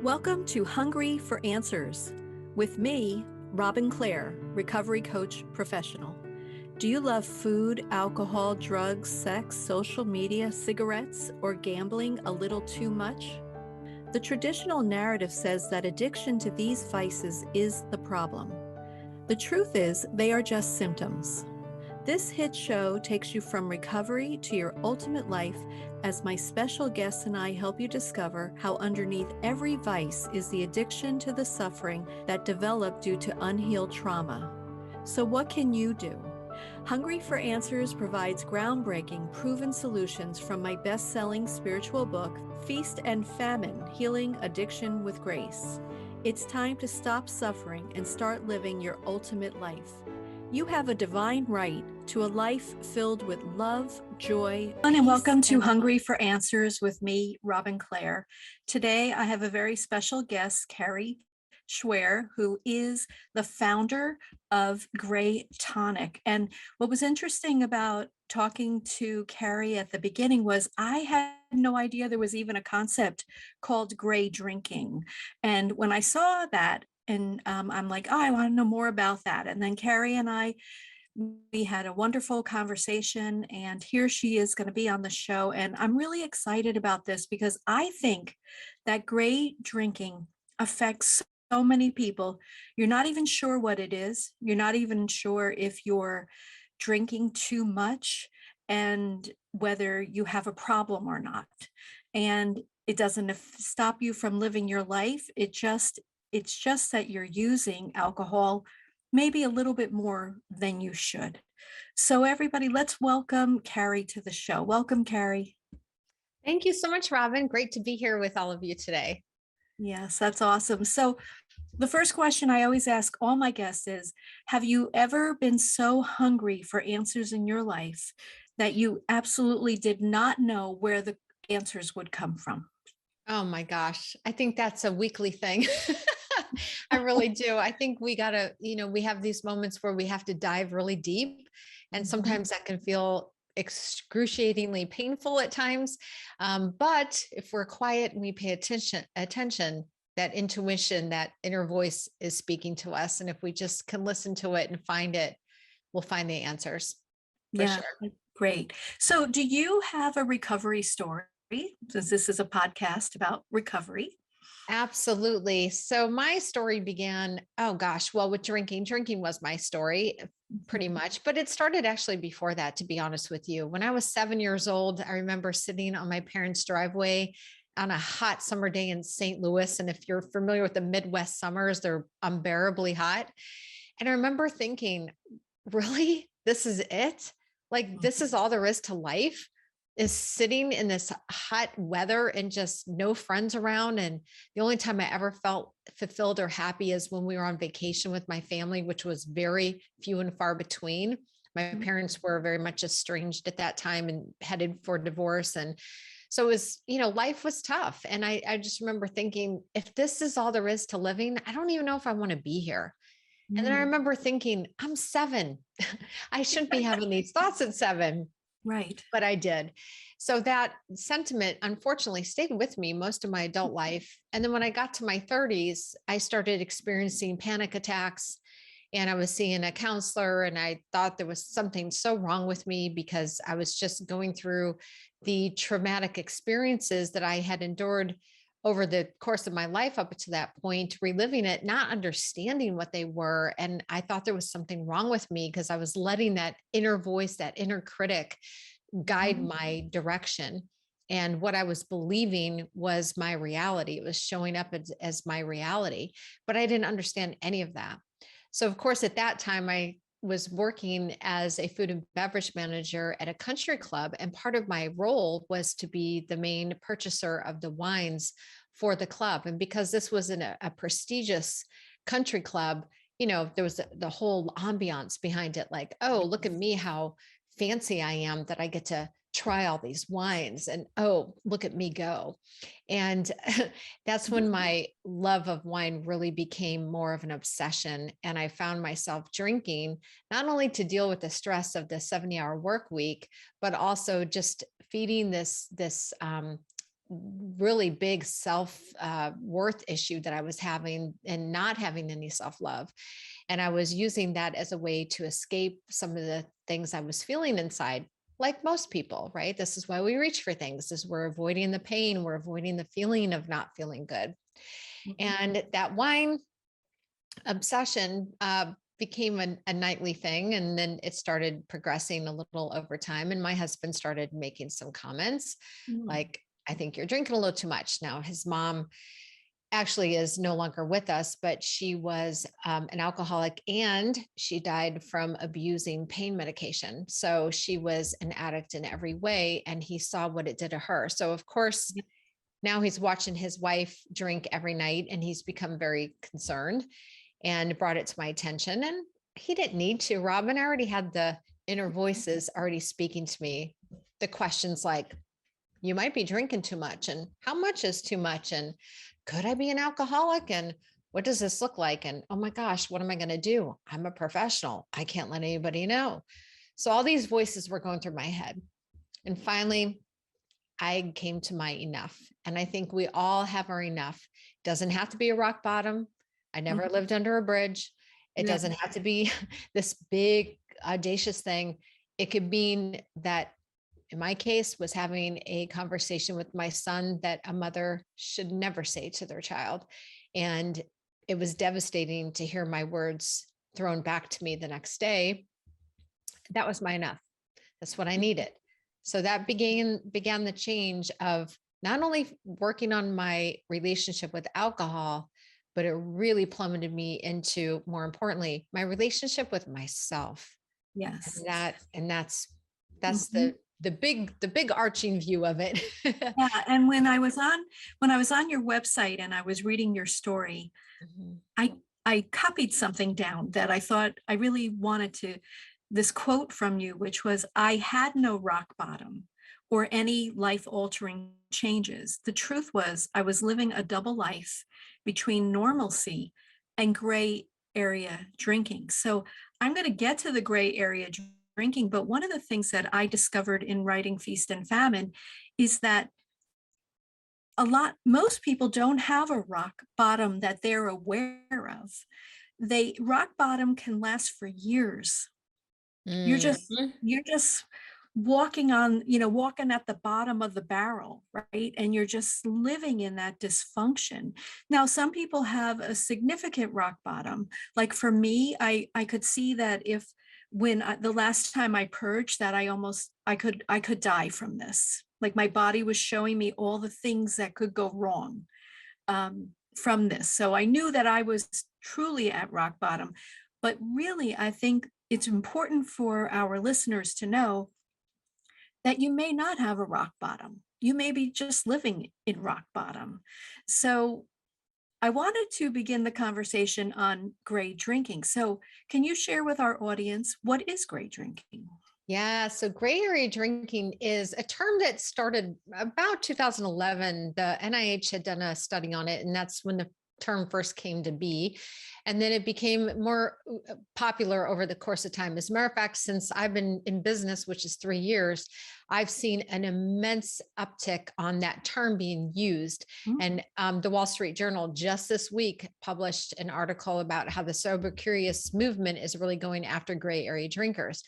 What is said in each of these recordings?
Welcome to Hungry for Answers with me, Robin Clare, recovery coach professional. Do you love food, alcohol, drugs, sex, social media, cigarettes, or gambling a little too much? The traditional narrative says that addiction to these vices is the problem. The truth is, they are just symptoms. This hit show takes you from recovery to your ultimate life as my special guests and I help you discover how underneath every vice is the addiction to the suffering that developed due to unhealed trauma. So what can you do? Hungry for Answers provides groundbreaking, proven solutions from my best-selling spiritual book, Feast and Famine: Healing Addiction with Grace. It's time to stop suffering and start living your ultimate life. You have a divine right to a life filled with love, joy, and welcome to Hungry for Answers with me, Robin Clare. Today, I have a very special guest, Kari Schwear, who is the founder of Gray Tonic. And what was interesting about talking to Kari at the beginning was I had no idea there was even a concept called gray drinking. And when I saw that, and I'm like, oh, I want to know more about that. And then Kari and we had a wonderful conversation, and here she is going to be on the show. And I'm really excited about this because I think that gray drinking affects so many people. You're not even sure what it is. You're not even sure if you're drinking too much and whether you have a problem or not. And it doesn't stop you from living your life. It's just that you're using alcohol maybe a little bit more than you should. So everybody, let's welcome Kari to the show. Welcome, Kari. Thank you so much, Robin. Great to be here with all of you today. Yes, that's awesome. So the first question I always ask all my guests is, have you ever been so hungry for answers in your life that you absolutely did not know where the answers would come from? Oh my gosh. I think that's a weekly thing. I really do. I think we gotta, we have these moments where we have to dive really deep. And sometimes that can feel excruciatingly painful at times. But if we're quiet and we pay attention, that intuition, that inner voice is speaking to us. And if we just can listen to it and find it, we'll find the answers. Yeah, sure. Great. So do you have a recovery story? Since this is a podcast about recovery. Absolutely. So my story began, with drinking. Drinking was my story pretty much, but it started actually before that, to be honest with you. When I was 7 years old, I remember sitting on my parents' driveway on a hot summer day in St. Louis. And if you're familiar with the Midwest summers, they're unbearably hot. And I remember thinking, really, this is it? Like, this is all there is to life? Is sitting in this hot weather and just no friends around. And the only time I ever felt fulfilled or happy is when we were on vacation with my family, which was very few and far between. My parents were very much estranged at that time and headed for divorce. And so it was, life was tough. And I just remember thinking, if this is all there is to living, I don't even know if I want to be here. And then I remember thinking, I'm 7. I shouldn't be having these thoughts at 7. Right. But I did. So that sentiment, unfortunately, stayed with me most of my adult life. And then when I got to my 30s, I started experiencing panic attacks, and I was seeing a counselor, and I thought there was something so wrong with me because I was just going through the traumatic experiences that I had endured over the course of my life up to that point, reliving it, not understanding what they were. And I thought there was something wrong with me because I was letting that inner voice, that inner critic, guide my direction. And what I was believing was my reality. It was showing up as my reality, but I didn't understand any of that. So of course, at that time, I was working as a food and beverage manager at a country club. And part of my role was to be the main purchaser of the wines for the club. And because this was in a prestigious country club, there was the whole ambiance behind it. Like, oh, look at me, how fancy I am that I get to try all these wines and, oh, look at me go. And that's when my love of wine really became more of an obsession. And I found myself drinking, not only to deal with the stress of the 70-hour work week, but also just feeding this really big self worth issue that I was having and not having any self love. And I was using that as a way to escape some of the things I was feeling inside, like most people, right? This is why we reach for things, is we're avoiding the pain, we're avoiding the feeling of not feeling good. And that wine obsession became a nightly thing. And then it started progressing a little over time. And my husband started making some comments like, I think you're drinking a little too much. Now, his mom actually is no longer with us, but she was an alcoholic and she died from abusing pain medication. So she was an addict in every way, and he saw what it did to her. So, of course, now he's watching his wife drink every night, and he's become very concerned and brought it to my attention. And he didn't need to. Robin already had the inner voices already speaking to me. The questions like, you might be drinking too much, and how much is too much? And could I be an alcoholic? And what does this look like? And oh my gosh, what am I going to do? I'm a professional. I can't let anybody know. So all these voices were going through my head. And finally, I came to my enough. And I think we all have our enough. It doesn't have to be a rock bottom. I never lived under a bridge. It doesn't have to be this big, audacious thing. It could mean that, in my case, was having a conversation with my son that a mother should never say to their child. And it was devastating to hear my words thrown back to me the next day. That was my enough. That's what I needed. So that began the change of not only working on my relationship with alcohol, but it really plummeted me into, more importantly, my relationship with myself. Yes. And that's the big arching view of it. Yeah. And when I was on your website and I was reading your story, I copied something down that I thought I really wanted to, this quote from you, which was, I had no rock bottom or any life altering changes. The truth was I was living a double life between normalcy and gray area drinking. So I'm going to get to the gray area drinking, but one of the things that I discovered in writing Feast and Famine is that most people don't have a rock bottom that they're aware of. Rock bottom can last for years. You're just walking at the bottom of the barrel, right? And you're just living in that dysfunction. Now, some people have a significant rock bottom. Like for me, I could see that the last time I purged, that I could die from this. Like my body was showing me all the things that could go wrong from this. So I knew that I was truly at rock bottom. But really, I think it's important for our listeners to know that you may not have a rock bottom. You may be just living in rock bottom. So I wanted to begin the conversation on gray drinking. So can you share with our audience, what is gray drinking? Yeah, so gray area drinking is a term that started about 2011. The NIH had done a study on it, and that's when the term first came to be. And then it became more popular over the course of time. As a matter of fact, since I've been in business, which is 3 years, I've seen an immense uptick on that term being used. And the Wall Street Journal just this week published an article about how the Sober Curious movement is really going after gray area drinkers.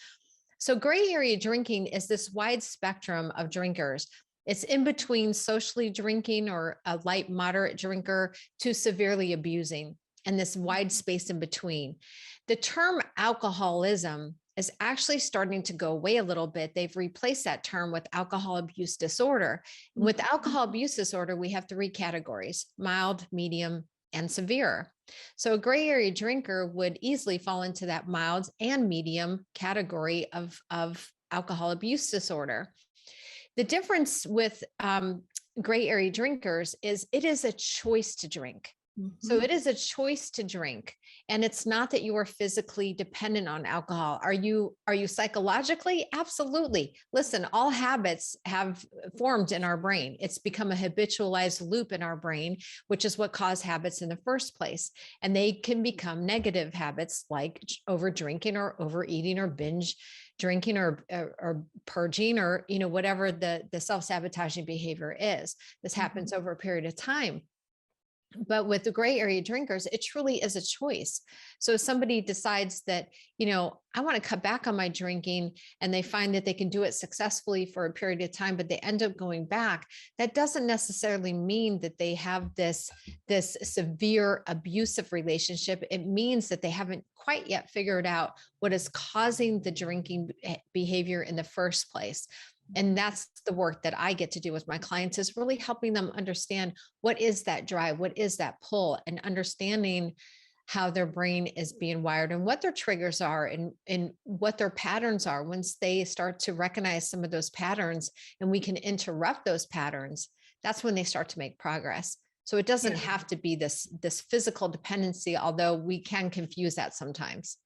So gray area drinking is this wide spectrum of drinkers. It's in between socially drinking or a light, moderate drinker to severely abusing, and this wide space in between. The term alcoholism is actually starting to go away a little bit. They've replaced that term with alcohol abuse disorder. With alcohol abuse disorder, we have 3 categories: mild, medium, and severe. So a gray area drinker would easily fall into that mild and medium category of alcohol abuse disorder. The difference with gray area drinkers is it is a choice to drink. So it is a choice to drink. And it's not that you are physically dependent on alcohol. Are you psychologically? Absolutely. Listen, all habits have formed in our brain. It's become a habitualized loop in our brain, which is what caused habits in the first place. And they can become negative habits like over drinking or overeating or binge drinking or purging or, whatever the self-sabotaging behavior is. This happens over a period of time. But with the gray area drinkers, it truly is a choice. So if somebody decides that, I want to cut back on my drinking, and they find that they can do it successfully for a period of time, but they end up going back, that doesn't necessarily mean that they have this severe abusive relationship. It means that they haven't quite yet figured out what is causing the drinking behavior in the first place. And that's the work that I get to do with my clients, is really helping them understand what is that drive, what is that pull, and understanding how their brain is being wired and what their triggers are and what their patterns are. Once they start to recognize some of those patterns and we can interrupt those patterns, that's when they start to make progress. So it doesn't have to be this physical dependency, although we can confuse that sometimes.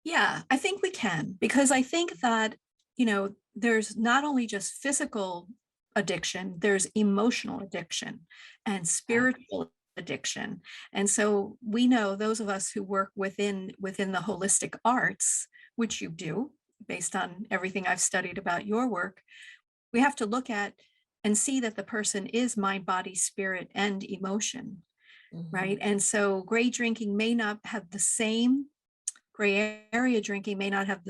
Yeah, I think we can, because I think that, there's not only just physical addiction, there's emotional addiction and spiritual addiction. And so we know, those of us who work within the holistic arts, which you do based on everything I've studied about your work, we have to look at and see that the person is mind, body, spirit, and emotion, right? And so gray area drinking may not have the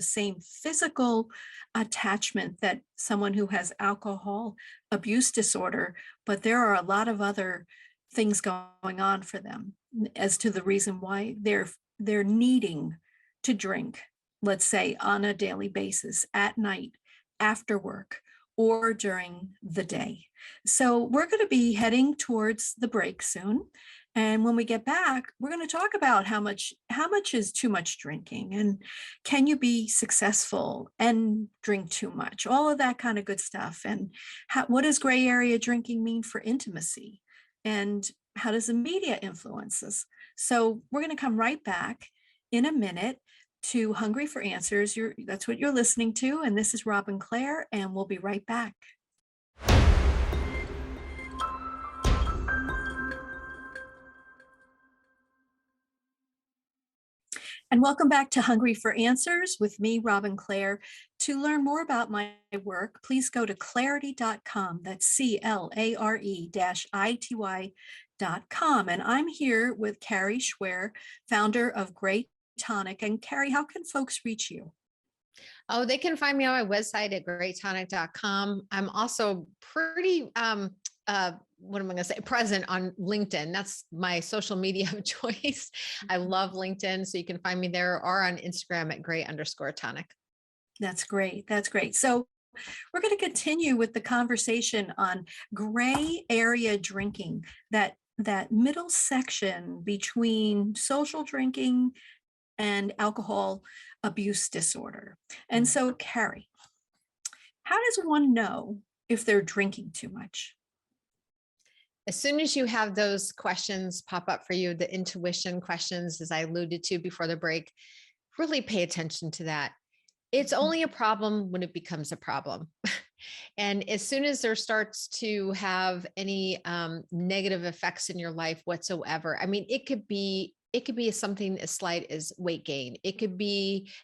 same physical attachment that someone who has alcohol abuse disorder, but there are a lot of other things going on for them as to the reason why they're needing to drink, let's say on a daily basis, at night, after work, or during the day. So we're going to be heading towards the break soon. And when we get back, we're going to talk about how much is too much drinking, and can you be successful and drink too much, all of that kind of good stuff. And what does gray area drinking mean for intimacy? And how does the media influence us? So we're going to come right back in a minute to Hungry for Answers. That's what you're listening to. And this is Robin Clare, and we'll be right back. And welcome back to Hungry for Answers with me, Robin Clare. To learn more about my work, please go to clarity.com. That's CLARE-ITY.com. And I'm here with Kari Schwear, founder of Gray Tonic. And Kari, how can folks reach you? Oh, they can find me on my website at graytonic.com. I'm also pretty, what am I going to say, present on LinkedIn. That's my social media of choice. I love LinkedIn. So you can find me there, or on Instagram at gray_tonic. That's great. That's great. So we're going to continue with the conversation on gray area drinking, that middle section between social drinking and alcohol abuse disorder. And so, Kari, how does one know if they're drinking too much? As soon as you have those questions pop up for you, the intuition questions, as I alluded to before the break, really pay attention to that. It's only a problem when it becomes a problem. And as soon as there starts to have any negative effects in your life whatsoever, I mean, it could be something as slight as weight gain. It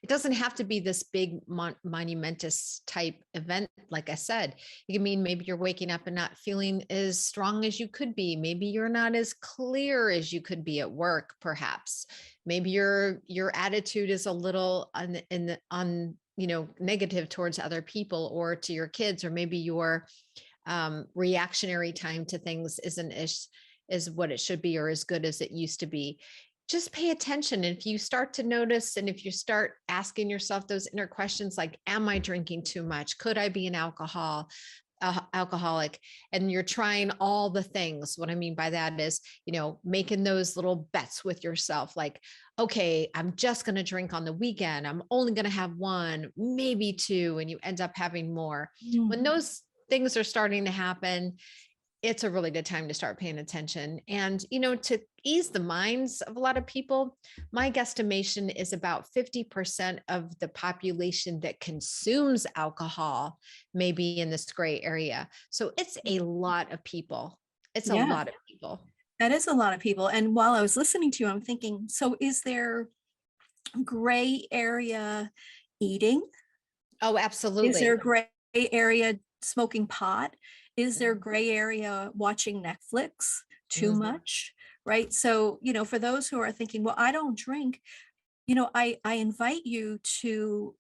doesn't have to be this big monumentous type event. Like I said, it can mean maybe you're waking up and not feeling as strong as you could be. Maybe you're not as clear as you could be at work, perhaps. Maybe your attitude is a little negative towards other people or to your kids, or maybe your reactionary time to things isn't as what it should be or as good as it used to be. Just pay attention. And if you start to notice, and if you start asking yourself those inner questions, like, am I drinking too much? Could I be an alcoholic? And you're trying all the things. What I mean by that is, making those little bets with yourself, like, okay, I'm just going to drink on the weekend. I'm only going to have one, maybe two, and you end up having more. When those things are starting to happen, it's a really good time to start paying attention. And, to ease the minds of a lot of people, my guesstimation is about 50% of the population that consumes alcohol may be in this gray area. So it's a lot of people. It's a Yeah, lot of people. that is a lot of people. And while I was listening to you, I'm thinking, so is there gray area eating? Oh, Is there absolutely. gray area smoking pot? Is there gray area watching Netflix too Mhm. much? Right. So, for those who are thinking, well, I don't drink, I invite you to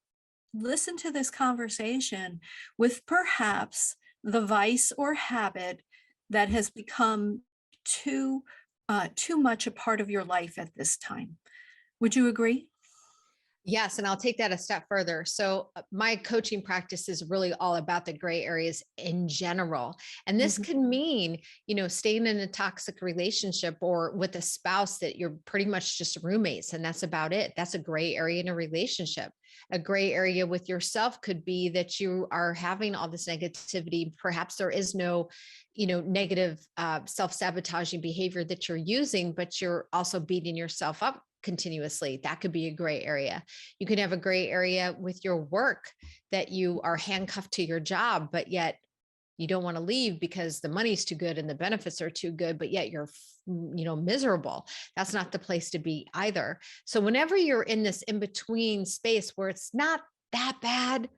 listen to this conversation with perhaps the vice or habit that has become too much a part of your life at this time. Would you agree? Yes, and I'll take that a step further. So, my coaching practice is really all about the gray areas in general. And this Mhm. can mean, staying in a toxic relationship or with a spouse that you're pretty much just roommates, and that's about it. That's a gray area in a relationship. A gray area with yourself could be that you are having all this negativity. Perhaps there is no, negative self sabotaging behavior that you're using, but you're also beating yourself up continuously. That could be a gray area. You can have a gray area with your work, that you are handcuffed to your job, but yet you don't want to leave because the money's too good and the benefits are too good, but yet you're, miserable. That's not the place to be either. So whenever you're in this in between space where it's not that bad,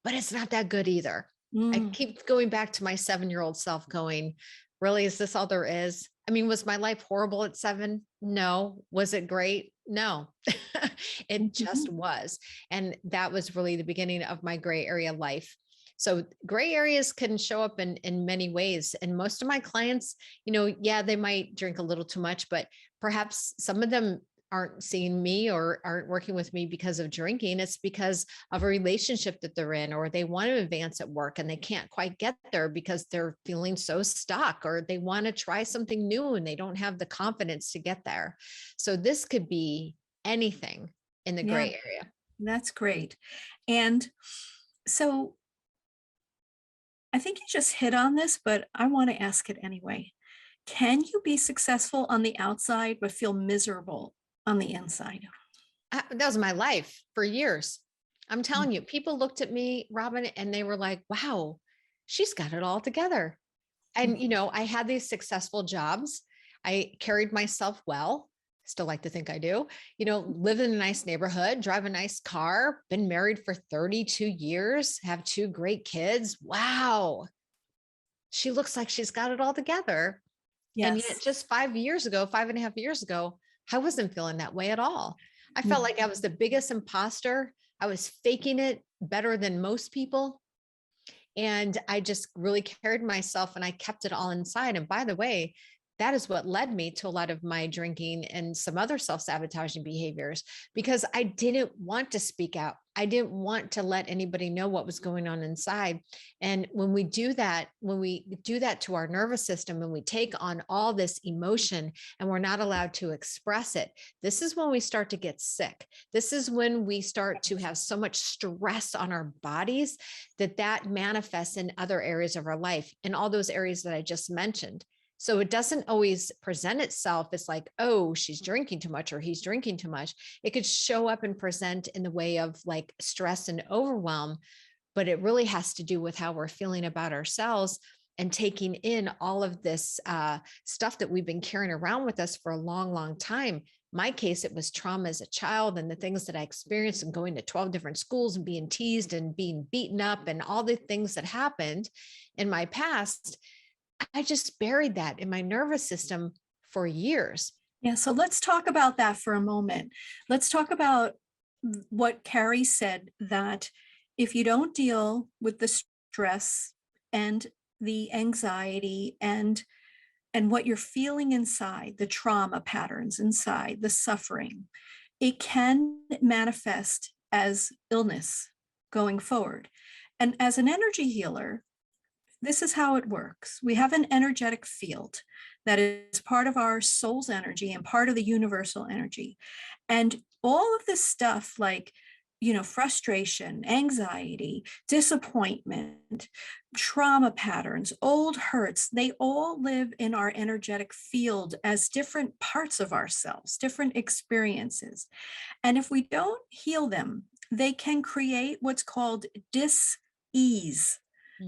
but it's not that good either. I Mm, keep going back to my 7-year-old self going, really, is this all there is? I mean, was my life horrible at 7? No. Was it great? No. It just mhm. was. And that was really the beginning of my gray area life. So gray areas can show up in many ways. And most of my clients, yeah, they might drink a little too much, but perhaps some of them aren't seeing me or aren't working with me because of drinking. It's because of a relationship that they're in, or they want to advance at work and they can't quite get there because they're feeling so stuck, or they want to try something new and they don't have the confidence to get there. So this could be anything in the Yeah, gray area. that's great. And so I think you just hit on this, but I want to ask it anyway. Can you be successful on the outside but feel miserable on the inside? That was my life for years. I'm Mm. telling you, people looked at me, Robin, and they were like, wow, she's got it all together. And, I had these successful jobs. I carried myself well. Still like to think I do, live in a nice neighborhood, drive a nice car, been married for 32 years, have 2 great kids. Wow. She looks like she's got it all together. And yet Yes. just 5 years ago, 5.5 years ago, I wasn't feeling that way at all. I felt Mm. like I was the biggest imposter. I was faking it better than most people. And I just really carried myself and I kept it all inside. And by the way, that is what led me to a lot of my drinking and some other self sabotaging behaviors, because I didn't want to speak out. I didn't want to let anybody know what was going on inside. And when we do that to our nervous system and we take on all this emotion and we're not allowed to express it, this is when we start to get sick. This is when we start to have so much stress on our bodies that manifests in other areas of our life, in all those areas that I just mentioned. So it doesn't always present itself as like, oh, she's drinking too much or he's drinking too much. It could show up and present in the way of like stress and overwhelm, but it really has to do with how we're feeling about ourselves and taking in all of this stuff that we've been carrying around with us for a long, long time. My case, it was trauma as a child and the things that I experienced and going to 12 different schools and being teased and being beaten up and all the things that happened in my past. I just buried that in my nervous system for years. Yeah, so let's talk about that for a moment. Let's talk about what Kari said, that if you don't deal with the stress and the anxiety and what you're feeling inside, the trauma patterns inside, the suffering, it can manifest as illness going forward. And as an energy healer, this is how it works. We have an energetic field that is part of our soul's energy and part of the universal energy. And all of this stuff, like frustration, anxiety, disappointment, trauma patterns, old hurts, they all live in our energetic field as different parts of ourselves, different experiences. And if we don't heal them, they can create what's called dis-ease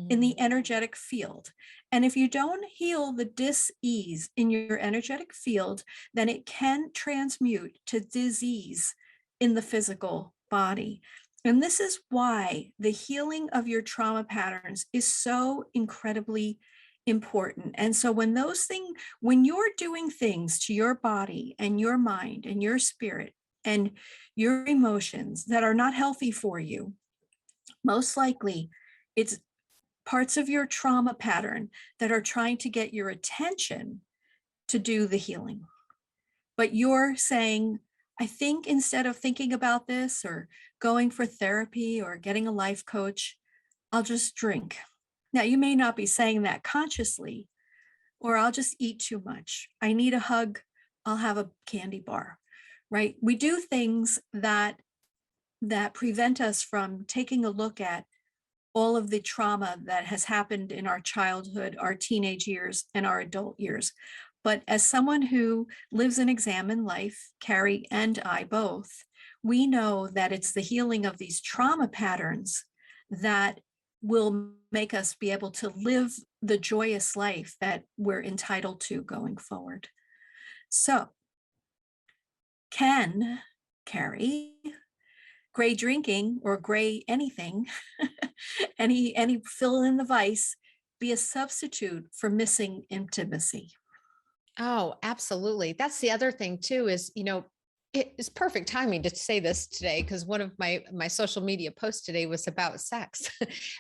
in the energetic field. And if you don't heal the dis-ease in your energetic field, then it can transmute to disease in the physical body. And this is why the healing of your trauma patterns is so incredibly important. And so when you're doing things to your body and your mind and your spirit and your emotions that are not healthy for you, most likely it's parts of your trauma pattern that are trying to get your attention to do the healing. But you're saying, I think instead of thinking about this or going for therapy or getting a life coach, I'll just drink. Now, you may not be saying that consciously, or I'll just eat too much. I need a hug. I'll have a candy bar, right? We do things that prevent us from taking a look at all of the trauma that has happened in our childhood, our teenage years, and our adult years. But as someone who lives and examines life, Kari and I both, we know that it's the healing of these trauma patterns that will make us be able to live the joyous life that we're entitled to going forward. So, can Kari, gray drinking or gray anything, any fill in the vice, be a substitute for missing intimacy? Oh, absolutely. That's the other thing too, is, it is perfect timing to say this today, because one of my social media posts today was about sex,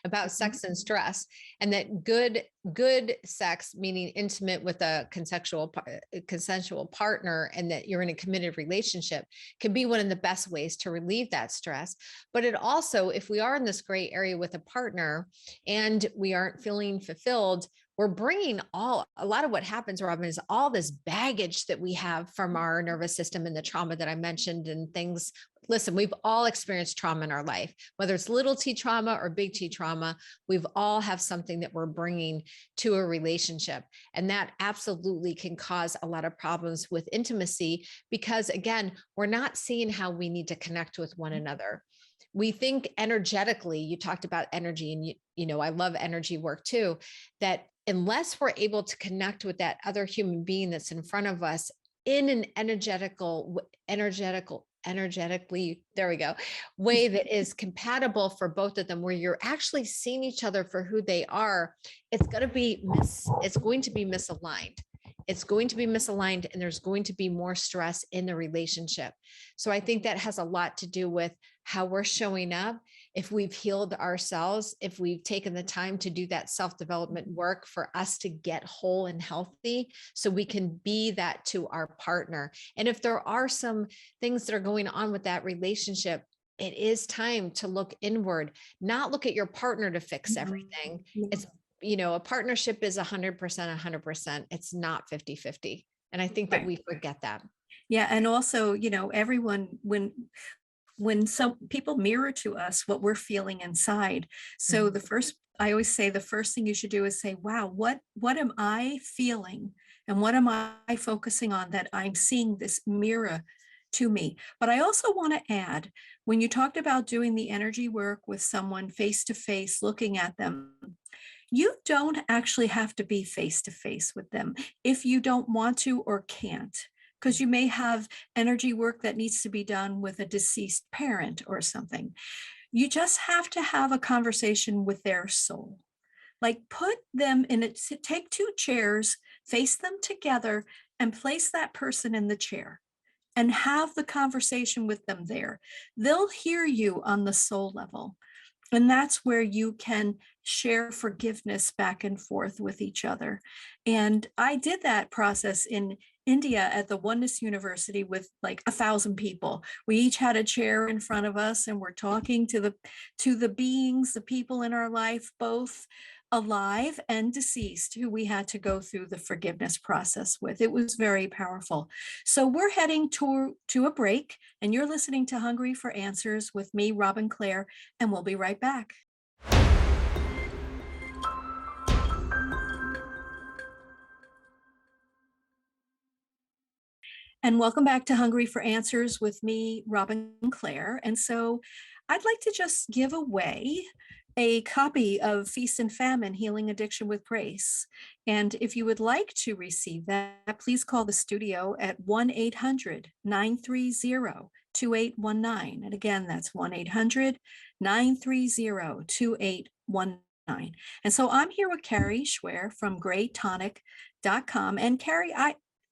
about sex and stress, and that good sex, meaning intimate with a consensual partner, and that you're in a committed relationship, can be one of the best ways to relieve that stress. But it also, if we are in this gray area with a partner and we aren't feeling fulfilled, we're bringing a lot of what happens, Robin, is all this baggage that we have from our nervous system and the trauma that I mentioned and things. Listen, we've all experienced trauma in our life, whether it's little t trauma or big T trauma. We've all have something that we're bringing to a relationship. And that absolutely can cause a lot of problems with intimacy, because again, we're not seeing how we need to connect with one another. We think energetically. You talked about energy, and I love energy work too, that unless we're able to connect with that other human being that's in front of us in an energetically, there we go, way that is compatible for both of them, where you're actually seeing each other for who they are, it's going to be misaligned. It's going to be misaligned, and there's going to be more stress in the relationship. So I think that has a lot to do with how we're showing up. If we've healed ourselves, if we've taken the time to do that self-development work for us to get whole and healthy, so we can be that to our partner. And if there are some things that are going on with that relationship, it is time to look inward, not look at your partner to fix everything. It's a partnership is 100%. It's not 50-50. And I think that we forget that. Yeah. And also, everyone, when some people mirror to us what we're feeling inside. So I always say the first thing you should do is say, wow, what am I feeling? And what am I focusing on that I'm seeing this mirror to me? But I also want to add, when you talked about doing the energy work with someone face to face, looking at them, you don't actually have to be face to face with them if you don't want to or can't, because you may have energy work that needs to be done with a deceased parent or something. You just have to have a conversation with their soul. Like, put them in it, take two chairs, face them together, and place that person in the chair and have the conversation with them there. They'll hear you on the soul level. And that's where you can share forgiveness back and forth with each other. And I did that process in India at the Oneness University with like 1,000 people. We each had a chair in front of us, and we're talking to the beings, the people in our life, both alive and deceased, who we had to go through the forgiveness process with. It was very powerful. So we're heading to a break, and you're listening to Hungry for Answers with me, Robin Clare, and we'll be right back. And welcome back to Hungry for Answers with me, Robin Clare. And so I'd like to just give away a copy of Feast and Famine, Healing Addiction with Grace. And if you would like to receive that, please call the studio at 1-800-930-2819. And again, that's 1-800-930-2819. And so I'm here with Kari Schwear from GrayTonic.com. And Kari,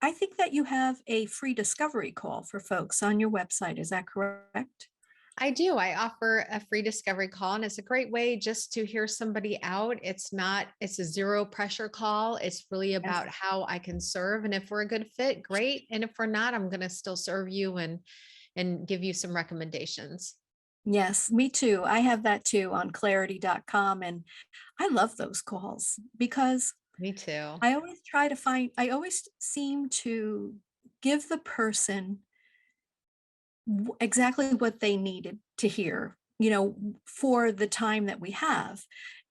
I think that you have a free discovery call for folks on your website. Is that correct? I do. I offer a free discovery call, and it's a great way just to hear somebody out. It's a zero pressure call. It's really about how I can serve. And if we're a good fit, great. And if we're not, I'm going to still serve you and give you some recommendations. Yes, me too. I have that too on clarity.com. And I love those calls because Me too. I always seem to give the person exactly what they needed to hear, for the time that we have.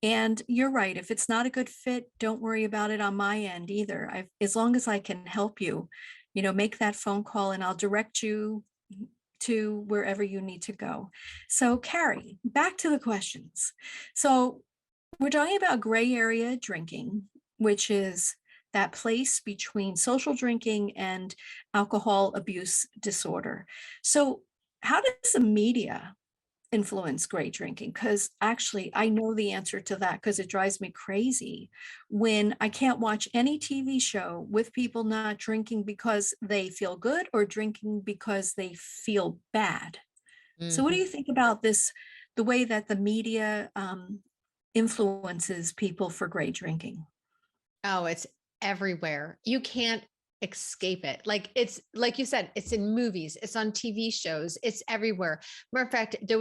And you're right. If it's not a good fit, don't worry about it on my end either. As long as I can help you, make that phone call and I'll direct you to wherever you need to go. So, Kari, back to the questions. So, we're talking about gray area drinking, which is that place between social drinking and alcohol abuse disorder. So, how does the media influence gray drinking? Because actually, I know the answer to that because it drives me crazy when I can't watch any TV show with people not drinking because they feel good or drinking because they feel bad. So, what do Mhm. you think about this, the way that the media influences people for gray drinking? Oh, it's everywhere. You can't escape it. Like it's like you said, it's in movies, it's on TV shows, it's everywhere. Matter of fact, there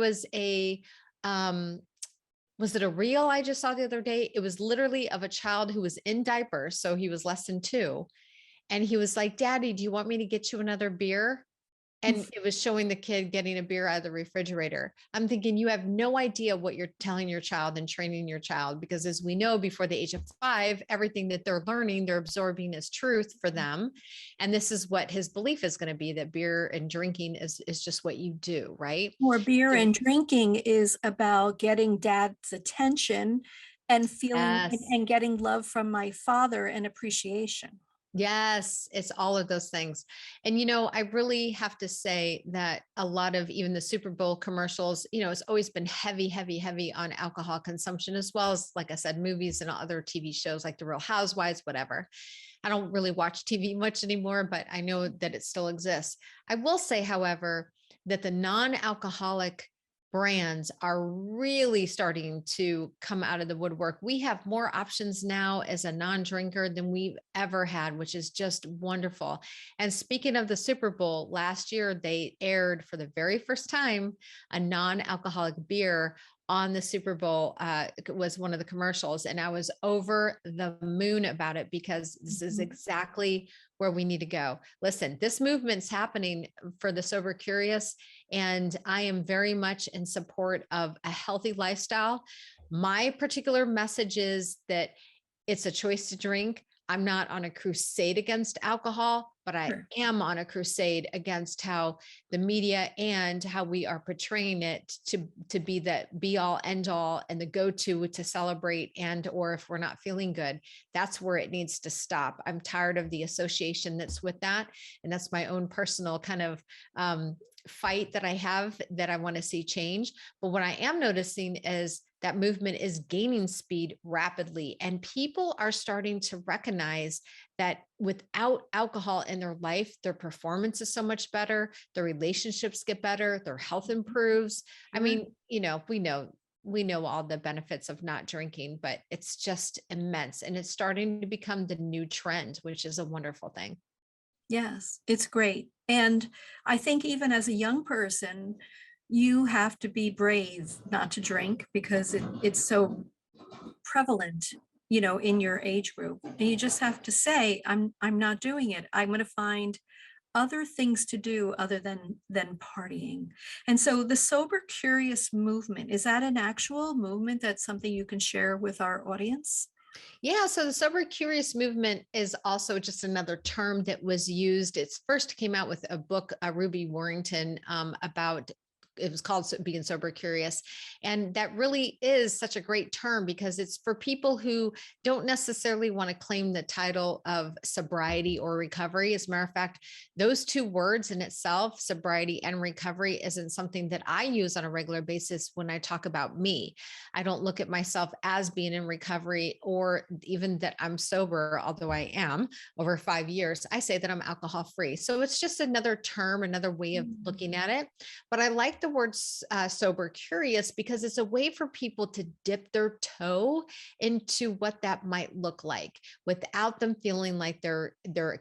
um was it a reel I just saw the other day? It was literally of a child who was in diapers, so he was less than 2, and he was like, "Daddy, do you want me to get you another beer?" And it was showing the kid getting a beer out of the refrigerator. I'm thinking, you have no idea what you're telling your child and training your child, because as we know, before the age of 5, everything that they're learning, they're absorbing as truth for them. And this is what his belief is going to be, that beer and drinking is just what you do, right? Or beer So, and drinking is about getting dad's attention and feeling yes. and getting love from my father and appreciation. Yes, it's all of those things. And, I really have to say that a lot of even the Super Bowl commercials, it's always been heavy, heavy, heavy on alcohol consumption, as well as, like I said, movies and other TV shows like The Real Housewives, whatever. I don't really watch TV much anymore, but I know that it still exists. I will say, however, that the non-alcoholic brands are really starting to come out of the woodwork. We have more options now as a non-drinker than we've ever had, which is just wonderful. And speaking of the Super Bowl, last year they aired for the very first time a non-alcoholic beer on the Super Bowl. Was one of the commercials, and I was over the moon about it, because this is exactly where we need to go. Listen, this movement's happening for the sober curious, and I am very much in support of a healthy lifestyle. My particular message is that it's a choice to drink. I'm not on a crusade against alcohol, but I Sure. am on a crusade against how the media and how we are portraying it to be that be all end all and the go-to to celebrate, and or if we're not feeling good, that's where it needs to stop. I'm tired of the association that's with that. And that's my own personal kind of fight that I have, that I want to see change. But what I am noticing is that movement is gaining speed rapidly, and people are starting to recognize that without alcohol in their life, their performance is so much better, their relationships get better, their health improves. I Sure. mean, we know all the benefits of not drinking, but it's just immense, and it's starting to become the new trend, which is a wonderful thing. Yes, it's great. And I think even as a young person, you have to be brave not to drink because it's so prevalent, in your age group. And you just have to say, I'm not doing it. I'm going to find other things to do other than partying. And so the sober curious movement, is that an actual movement? That's something you can share with our audience? Yeah, so the sober curious movement is also just another term that was used. It's first came out with a book, Ruby Warrington, about it was called Being Sober Curious. And that really is such a great term because it's for people who don't necessarily want to claim the title of sobriety or recovery. As a matter of fact, those two words in itself, sobriety and recovery, isn't something that I use on a regular basis when I talk about me. I don't look at myself as being in recovery or even that I'm sober, although I am over 5 years. I say that I'm alcohol free. So it's just another term, another way of looking at it. But I like the word sober curious because it's a way for people to dip their toe into what that might look like without them feeling like they're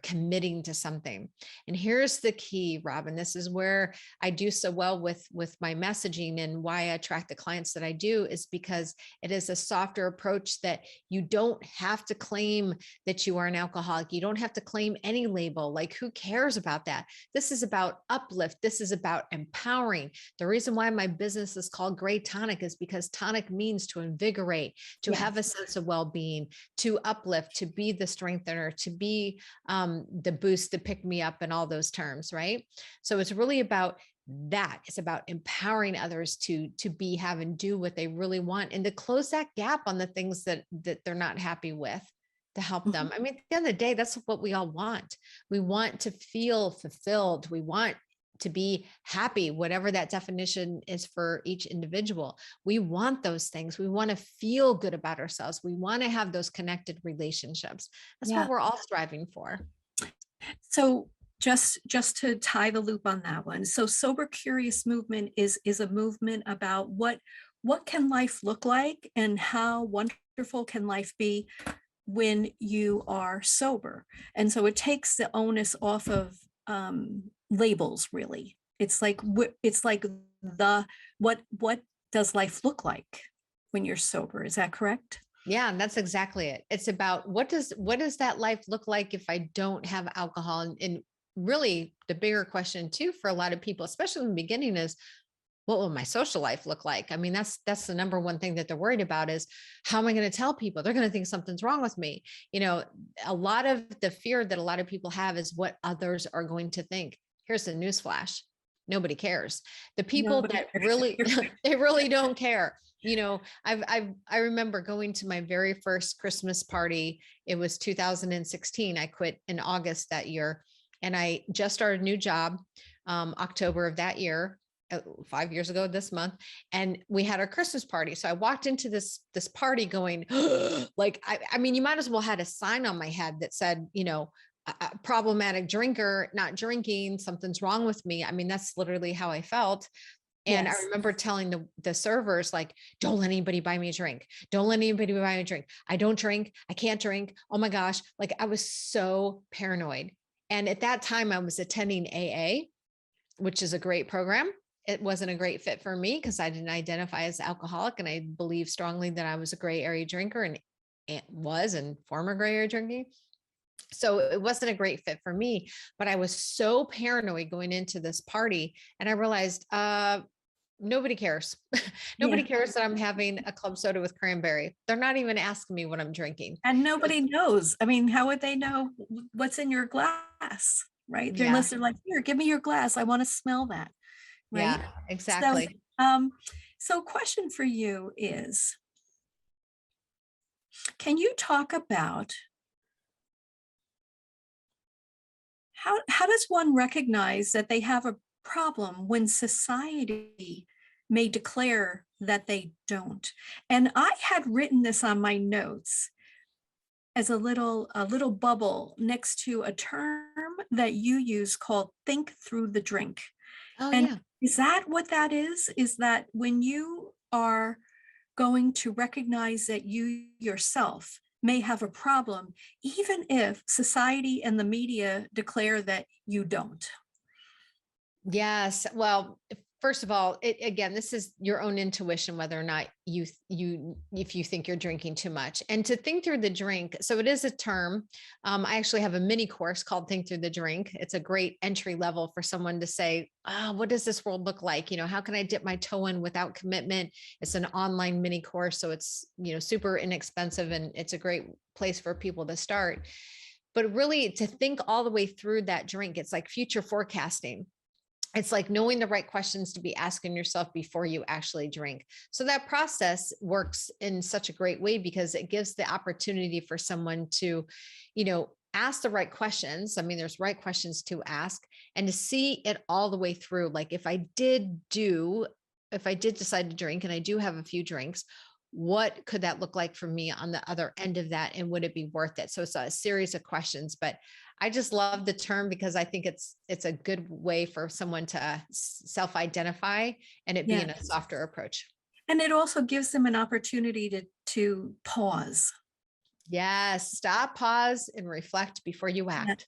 committing to something. And here's the key, Robin. This is where I do so well with my messaging and why I attract the clients that I do, is because it is a softer approach that you don't have to claim that you are an alcoholic. You don't have to claim any label. Like, who cares about that? This is about uplift. This is about empowering. The reason why my business is called Gray Tonic is because tonic means to invigorate, to have a sense of well-being, to uplift, to be the strengthener, to be the boost, to pick me up, and all those terms, right? So it's really about that. It's about empowering others to be, have, and do what they really want, and to close that gap on the things that they're not happy with, to help them. I mean, at the end of the day, that's what we all want. We want to feel fulfilled. We want to be happy, whatever that definition is for each individual. We want those things. We want to feel good about ourselves. We want to have those connected relationships. That's what we're all striving for. So just to tie the loop on that one. So sober curious movement is a movement about what can life look like and how wonderful can life be when you are sober. And so it takes the onus off of labels, really. It's like what does life look like when you're sober? Is that correct? Yeah, and that's exactly it. It's about what does that life look like if I don't have alcohol? And really the bigger question too for a lot of people, especially in the beginning, is what will my social life look like? I mean, that's the number one thing that they're worried about, is how am I going to tell people? They're going to think something's wrong with me. A lot of the fear that a lot of people have is what others are going to think. Here's the newsflash. Nobody cares. The people that really, they really don't care. I remember going to my very first Christmas party. It was 2016. I quit in August that year, and I just started a new job, October of that year, 5 years ago this month. And we had our Christmas party. So I walked into this party going, like, I mean, you might as well had a sign on my head that said, a problematic drinker, not drinking, something's wrong with me. I mean, that's literally how I felt. And I remember telling the servers, like, don't let anybody buy me a drink. Don't let anybody buy me a drink. I don't drink. I can't drink. Oh my gosh. Like, I was so paranoid. And at that time I was attending AA, which is a great program. It wasn't a great fit for me because I didn't identify as alcoholic. And I believe strongly that I was a gray area drinker and former gray area drinking. So it wasn't a great fit for me, but I was so paranoid going into this party. And I realized, nobody cares. Nobody cares that I'm having a club soda with cranberry. They're not even asking me what I'm drinking. And nobody knows. I mean, how would they know what's in your glass, right? Unless they're like, here, give me your glass. I want to smell that. Right. Yeah, exactly. So question for you is, can you talk about how does one recognize that they have a problem when society may declare that they don't? And I had written this on my notes as a little bubble next to a term that you use called think through the drink. Oh, and yeah. Is that what that is? Is that when you are going to recognize that you yourself may have a problem, even if society and the media declare that you don't? Yes. Well, First of all, again, this is your own intuition, whether or not if you think you're drinking too much, and to think through the drink. So it is a term. I actually have a mini course called Think Through the Drink. It's a great entry level for someone to say, what does this world look like? How can I dip my toe in without commitment? It's an online mini course. So it's, super inexpensive, and it's a great place for people to start. But really to think all the way through that drink, it's like future forecasting. It's like knowing the right questions to be asking yourself before you actually drink. So that process works in such a great way because it gives the opportunity for someone to, ask the right questions. I mean, there's right questions to ask, and to see it all the way through. Like if I did decide to drink and I do have a few drinks, what could that look like for me on the other end of that? And would it be worth it? So it's a series of questions, but I just love the term because I think it's a good way for someone to self-identify and it being a softer approach. And it also gives them an opportunity to pause. Yes. Stop, pause, and reflect before you act.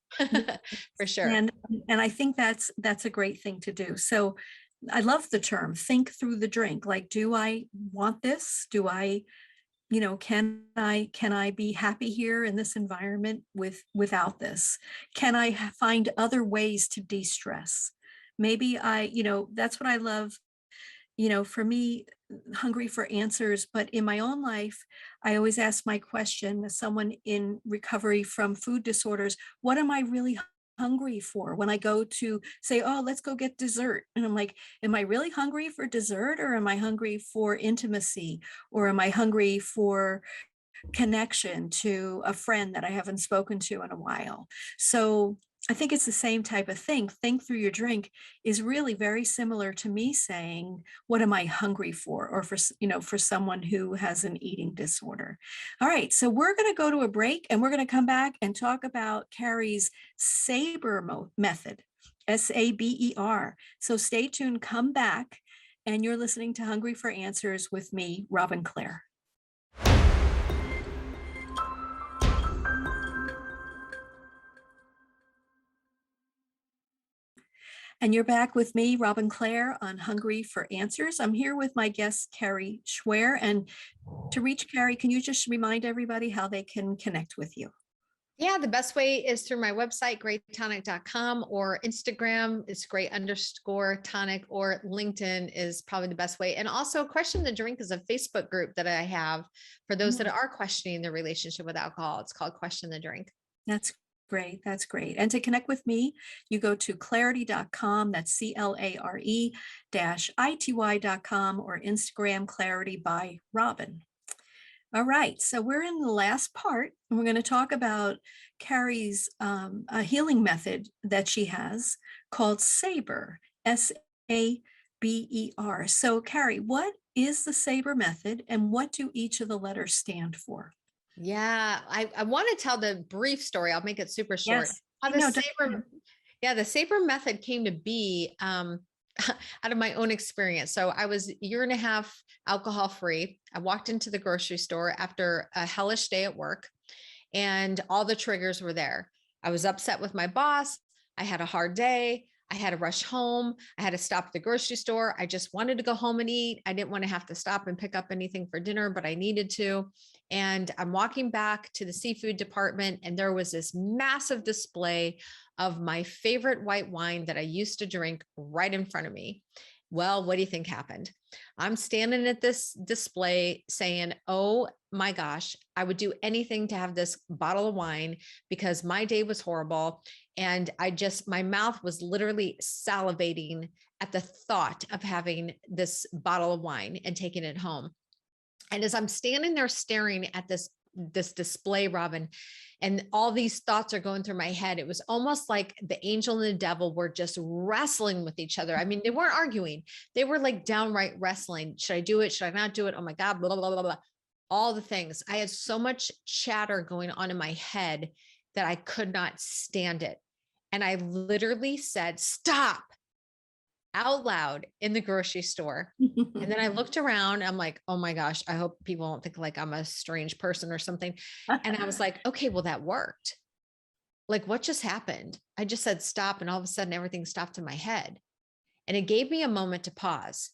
For sure. And I think that's a great thing to do. So I love the term think through the drink. Like, do I want this? Do I, can I be happy here in this environment without this? Can I find other ways to de-stress? Maybe that's what I love. For me, hungry for answers, but in my own life, I always ask my question as someone in recovery from food disorders, what am I really hungry for? When I go to say, oh, let's go get dessert. And I'm like, am I really hungry for dessert, or am I hungry for intimacy? Or am I hungry for connection to a friend that I haven't spoken to in a while? So I think it's the same type of thing. Think through your drink is really very similar to me saying, what am I hungry for? Or for someone who has an eating disorder. All right. So we're going to go to a break, and we're going to come back and talk about Kari's SABER method, SABER. So stay tuned, come back, and you're listening to Hungry for Answers with me, Robin Clare. And you're back with me, Robin Clare, on Hungry for Answers. I'm here with my guest, Kari Schwear. And to reach Kari, can you just remind everybody how they can connect with you? Yeah, the best way is through my website, graytonic.com, or Instagram is gray_tonic, or LinkedIn is probably the best way. And also Question the Drink is a Facebook group that I have for those that are questioning their relationship with alcohol. It's called Question the Drink. That's great. That's great. And to connect with me, you go to clarity.com. That's CLARE-ITY.com, or Instagram Clarity by Robin. All right, so we're in the last part, and we're going to talk about Kari's a healing method that she has called SABER, SABER. So Kari, what is the SABER method, and what do each of the letters stand for? Yeah, I want to tell the brief story. I'll make it super short. Yes. How the SABER method came to be out of my own experience. So I was a year and a half alcohol free. I walked into the grocery store after a hellish day at work, and all the triggers were there. I was upset with my boss. I had a hard day. I had to rush home. I had to stop at the grocery store. I just wanted to go home and eat. I didn't want to have to stop and pick up anything for dinner, but I needed to. And I'm walking back to the seafood department, and there was this massive display of my favorite white wine that I used to drink right in front of me. Well, what do you think happened? I'm standing at this display saying, oh my gosh, I would do anything to have this bottle of wine because my day was horrible. And my mouth was literally salivating at the thought of having this bottle of wine and taking it home. And as I'm standing there staring at this display, Robin, and all these thoughts are going through my head, it was almost like the angel and the devil were just wrestling with each other. I mean, they weren't arguing. They were like downright wrestling. Should I do it? Should I not do it? Oh my God, blah, blah, blah, blah. All the things. I had so much chatter going on in my head that I could not stand it. And I literally said, stop, out loud in the grocery store. And then I looked around, I'm like, oh my gosh, I hope people don't think like I'm a strange person or something. And I was like, okay, well, that worked. Like, what just happened? I just said stop, and all of a sudden everything stopped in my head. And it gave me a moment to pause.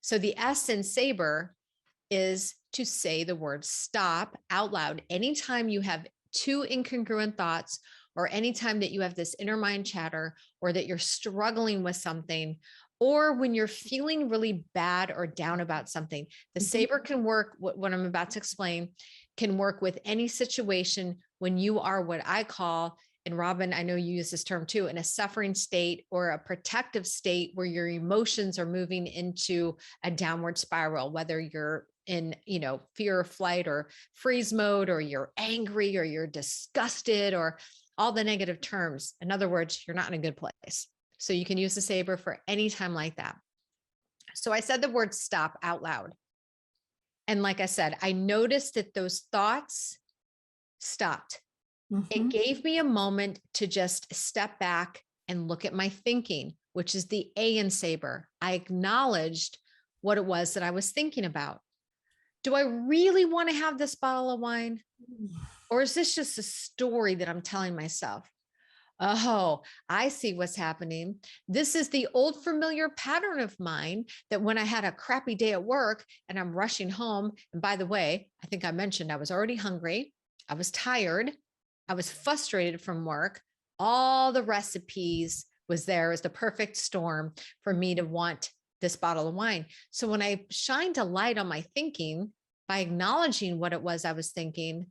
So the S in saber is to say the word stop out loud. Anytime you have two incongruent thoughts, or anytime that you have this inner mind chatter, or that you're struggling with something, or when you're feeling really bad or down about something, the saber can work. What I'm about to explain can work with any situation when you are what I call, and Robin, I know you use this term too, in a suffering state or a protective state where your emotions are moving into a downward spiral, whether you're in, fear or flight or freeze mode, or you're angry, or you're disgusted, or all the negative terms. In other words, you're not in a good place. So you can use the saber for any time like that. So I said the word stop out loud. And like I said, I noticed that those thoughts stopped. It gave me a moment to just step back and look at my thinking, which is the A in saber. I acknowledged what it was that I was thinking about. Do I really want to have this bottle of wine? Or is this just a story that I'm telling myself? Oh, I see what's happening. This is the old familiar pattern of mine that when I had a crappy day at work and I'm rushing home, and by the way, I think I mentioned I was already hungry. I was tired. I was frustrated from work. All the recipes was there as the perfect storm for me to want this bottle of wine. So when I shined a light on my thinking by acknowledging what it was I was thinking,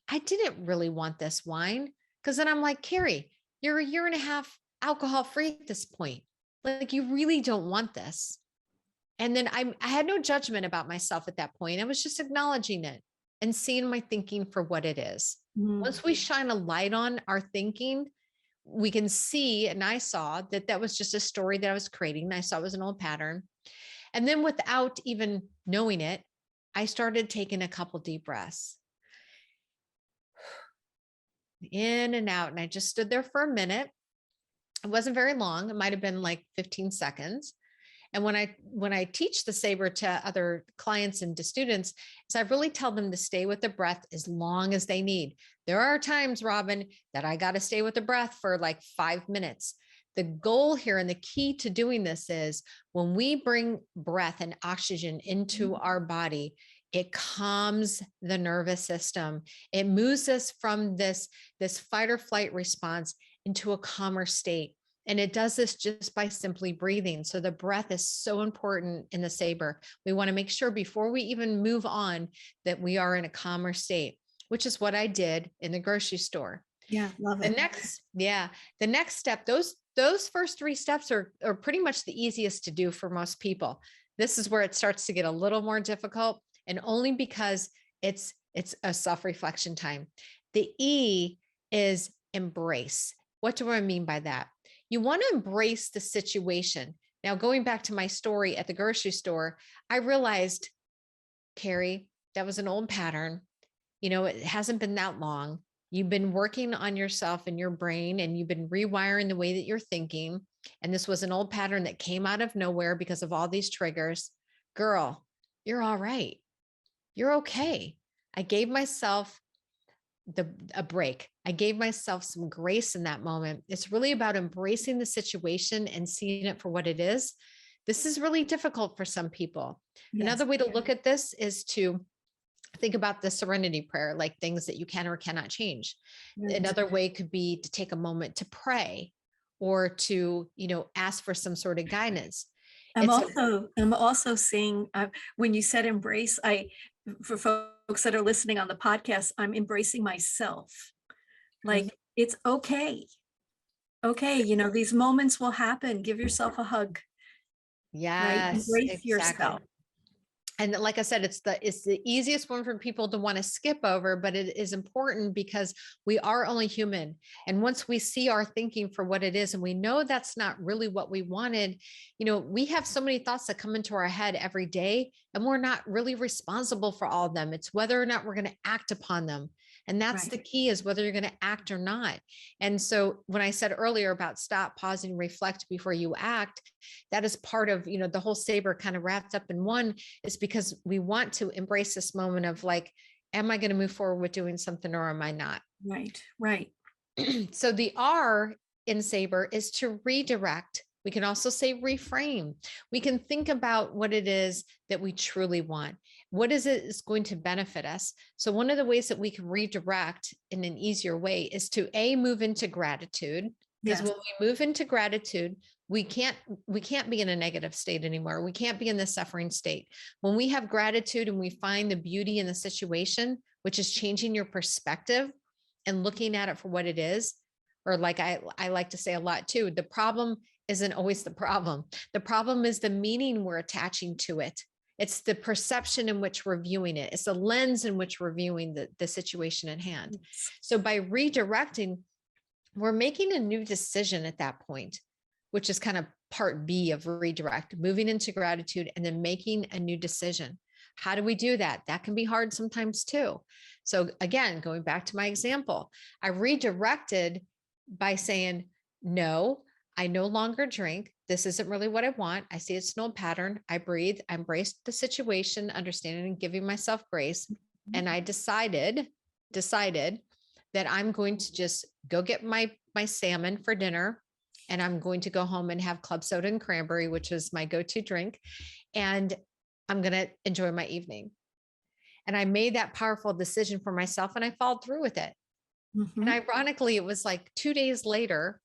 I didn't really want this wine. Because then I'm like, Kari, you're a year and a half alcohol free at this point. Like, you really don't want this. And then I had no judgment about myself at that point. I was just acknowledging it and seeing my thinking for what it is. Once we shine a light on our thinking, we can see, and I saw that was just a story that I was creating. I saw it was an old pattern. And then without even knowing it, I started taking a couple deep breaths in and out. And I just stood there for a minute. It wasn't very long. It might've been like 15 seconds. And when I teach the saber to other clients and to students, is I really tell them to stay with the breath as long as they need. There are times, Robin, that I got to stay with the breath for like 5 minutes. The goal here and the key to doing this is when we bring breath and oxygen into our body, it calms the nervous system. It moves us from this fight or flight response into a calmer state. And it does this just by simply breathing. So the breath is so important in the saber. We want to make sure before we even move on that we are in a calmer state, which is what I did in the grocery store. Yeah, love it. The next step, those first 3 steps are pretty much the easiest to do for most people. This is where it starts to get a little more difficult, and only because it's a self-reflection time. The E is embrace. What do I mean by that? You want to embrace the situation. Now, going back to my story at the grocery store, I realized, Kari, that was an old pattern. It hasn't been that long. You've been working on yourself and your brain, and you've been rewiring the way that you're thinking. And this was an old pattern that came out of nowhere because of all these triggers. Girl, you're all right. You're okay. I gave myself a break. I gave myself some grace in that moment. It's really about embracing the situation and seeing it for what it is. This is really difficult for some people. Yes. Another way to look at this is to think about the serenity prayer, like things that you can or cannot change. Right. Another way could be to take a moment to pray or to, ask for some sort of guidance. I'm also seeing when you said embrace, for folks that are listening on the podcast, I'm embracing myself. Like, it's okay. Okay. These moments will happen. Give yourself a hug. Yes. Right? Embrace yourself. And like I said, it's the easiest one for people to want to skip over, but it is important because we are only human. And once we see our thinking for what it is, and we know that's not really what we wanted, we have so many thoughts that come into our head every day, and we're not really responsible for all of them. It's whether or not we're going to act upon them. And that's right. The key, is whether you're going to act or not. And so when I said earlier about stop, pause, and reflect before you act, that is part of, the whole saber kind of wrapped up in one, is because we want to embrace this moment of like, am I going to move forward with doing something or am I not? Right. Right. So the R in saber is to redirect. We can also say reframe. We can think about what it is that we truly want. What is it is going to benefit us? So one of the ways that we can redirect in an easier way is to move into gratitude. Because Yes. when we move into gratitude, we can't be in a negative state anymore. We can't be in the suffering state. When we have gratitude and we find the beauty in the situation, which is changing your perspective and looking at it for what it is, or like I like to say a lot too, the problem isn't always the problem. The problem is the meaning we're attaching to it. It's the perception in which we're viewing it. It's the lens in which we're viewing the situation at hand. So by redirecting, we're making a new decision at that point, which is kind of part B of redirect, moving into gratitude and then making a new decision. How do we do that? That can be hard sometimes too. So again, going back to my example, I redirected by saying, no, I no longer drink. This isn't really what I want. I see it's an old pattern. I breathe, I embrace the situation, understanding and giving myself grace. And I decided that I'm going to just go get my salmon for dinner. And I'm going to go home and have club soda and cranberry, which is my go-to drink. And I'm going to enjoy my evening. And I made that powerful decision for myself and I followed through with it. Mm-hmm. And ironically, it was like 2 days later,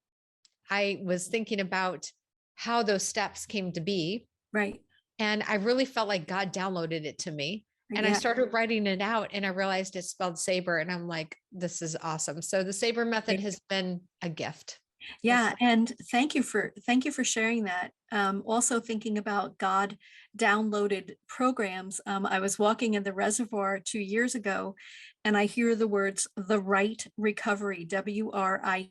I was thinking about how those steps came to be. Right. And I really felt like God downloaded it to me. And I started writing it out and I realized it spelled saber. And I'm like, this is awesome. So the saber method has been a gift. Yeah. And thank you for sharing that. Also thinking about God downloaded programs. I was walking in the reservoir 2 years ago and I hear the words, the right recovery, WRITE.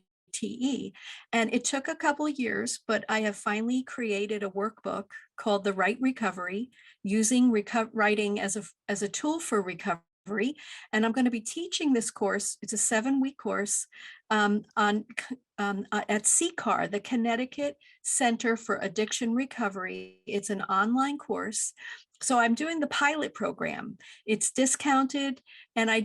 And it took a couple of years, but I have finally created a workbook called The Right Recovery, using writing as a tool for recovery. And I'm going to be teaching this course. It's a 7-week course at CCAR, the Connecticut Center for Addiction Recovery. It's an online course. So I'm doing the pilot program. It's discounted. And I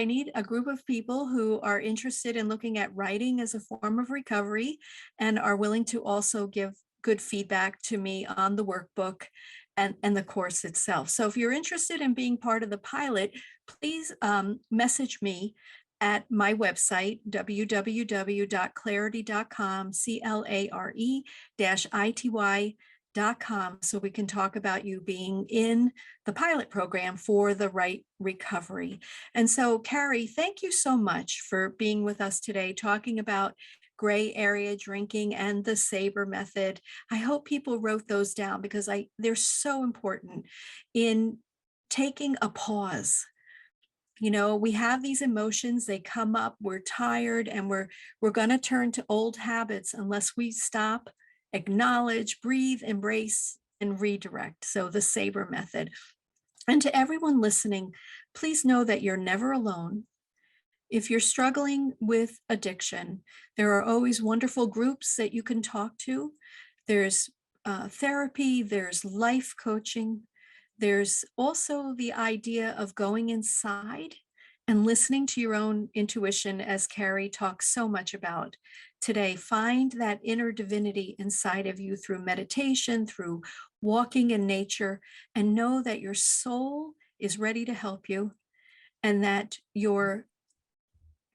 need a group of people who are interested in looking at writing as a form of recovery and are willing to also give good feedback to me on the workbook and the course itself. So if you're interested in being part of the pilot, please message me at my website, www.clarity.com, CLARE-ITY.com, so we can talk about you being in the pilot program for the right recovery. And so, Kari, thank you so much for being with us today, talking about gray area drinking and the saber method. I hope people wrote those down because they're so important in taking a pause. You know, we have these emotions, they come up, we're tired, and we're going to turn to old habits unless we stop, acknowledge, breathe, embrace, and redirect. So the saber method. And to everyone listening, please know that you're never alone. If you're struggling with addiction, there are always wonderful groups that you can talk to. There's therapy, there's life coaching. There's also the idea of going inside and listening to your own intuition, as Kari talks so much about today. Find that inner divinity inside of you through meditation, through walking in nature, and know that your soul is ready to help you and that your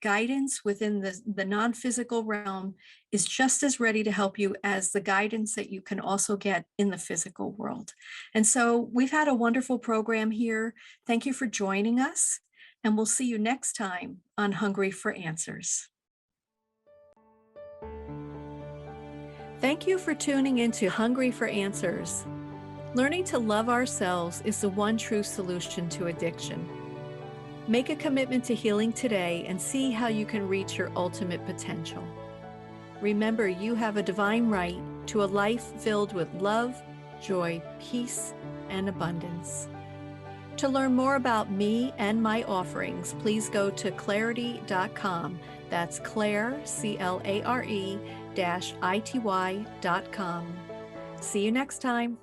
guidance within the non-physical realm is just as ready to help you as the guidance that you can also get in the physical world. And so we've had a wonderful program here. Thank you for joining us, and we'll see you next time on Hungry for Answers. Thank you for tuning into Hungry for Answers. Learning to love ourselves is the one true solution to addiction. Make a commitment to healing today and see how you can reach your ultimate potential. Remember, you have a divine right to a life filled with love, joy, peace, and abundance. To learn more about me and my offerings, please go to clarity.com. That's Clare, CLARE-ITY.com. See you next time.